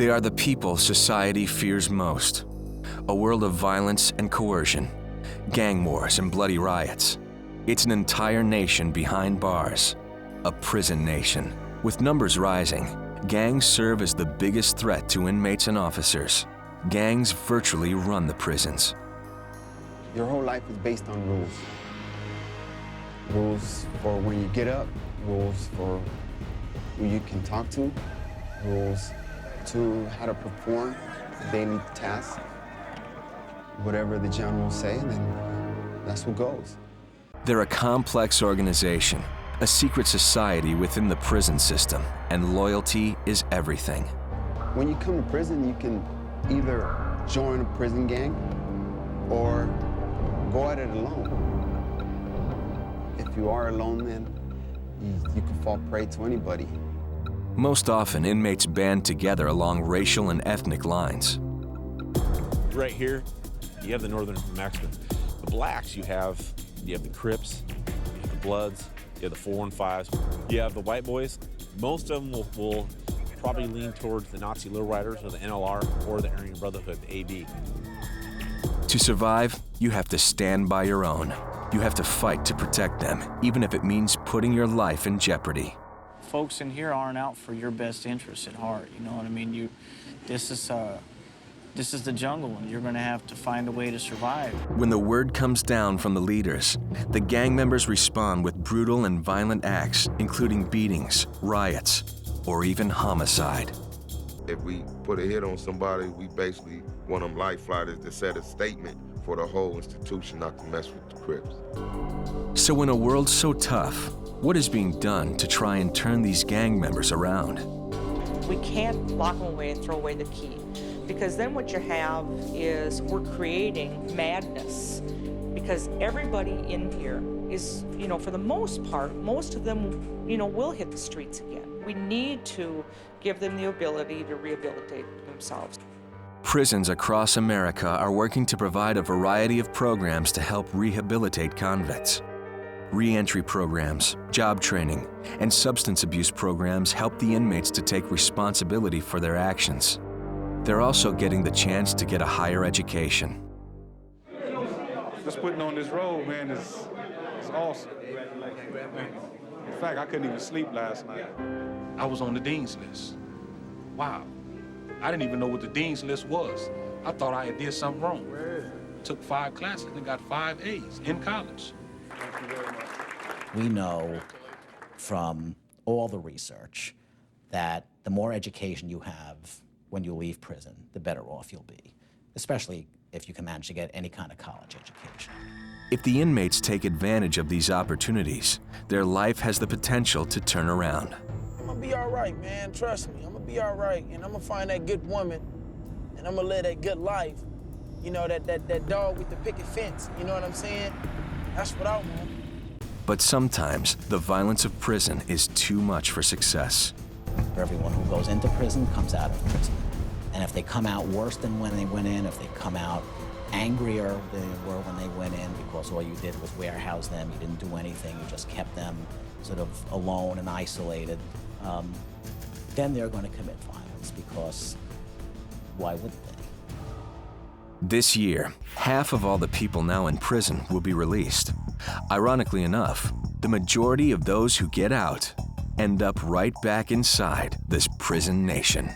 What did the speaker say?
They are the people society fears most. A world of violence and coercion, gang wars and bloody riots. It's an entire nation behind bars, a prison nation. With numbers rising, gangs serve as the biggest threat to inmates and officers. Gangs virtually run the prisons. Your whole life is based on rules. Rules for when you get up, rules for who you can talk to, rules to how to perform daily tasks. Whatever the generals say, then that's what goes. They're a complex organization, a secret society within the prison system, and loyalty is everything. When you come to prison, you can either join a prison gang or go at it alone. If you are alone, then you can fall prey to anybody. Most often, inmates band together along racial and ethnic lines. Right here, you have the Northern Mexicans. The blacks, you have the Crips, you have the Bloods, you have the 415s, you have the white boys. Most of them will probably lean towards the Nazi lowriders or the NLR or the Aryan Brotherhood, the AB. To survive, you have to stand by your own. You have to fight to protect them, even if it means putting your life in jeopardy. Folks in here aren't out for your best interests at heart, you know what I mean? This is the jungle, and you're gonna have to find a way to survive. When the word comes down from the leaders, the gang members respond with brutal and violent acts, including beatings, riots, or even homicide. If we put a hit on somebody, we basically want them life fighters to set a statement for the whole institution not to mess with the Crips. So in a world so tough, what is being done to try and turn these gang members around? We can't lock them away and throw away the key, because then what you have is we're creating madness, because everybody in here is, for the most part, most of them, will hit the streets again. We need to give them the ability to rehabilitate themselves. Prisons across America are working to provide a variety of programs to help rehabilitate convicts. Re-entry programs, job training, and substance abuse programs help the inmates to take responsibility for their actions. They're also getting the chance to get a higher education. Just putting on this road, man, is awesome. In fact, I couldn't even sleep last night. I was on the dean's list. Wow. I didn't even know what the dean's list was. I thought I had did something wrong. Took 5 classes and got 5 A's in college. Thank you very much. We know from all the research that the more education you have when you leave prison, the better off you'll be, especially if you can manage to get any kind of college education. If the inmates take advantage of these opportunities, their life has the potential to turn around. I'm gonna be all right, man, trust me. I'm gonna be all right, and I'm gonna find that good woman, and I'm gonna live that good life. That dog with the picket fence, you know what I'm saying? That's what I want. But sometimes, the violence of prison is too much for success. Everyone who goes into prison comes out of prison. And if they come out worse than when they went in, if they come out angrier than they were when they went in because all you did was warehouse them, you didn't do anything, you just kept them sort of alone and isolated, then they're going to commit violence, because why wouldn't they? This year, half of all the people now in prison will be released. Ironically enough, the majority of those who get out end up right back inside this prison nation.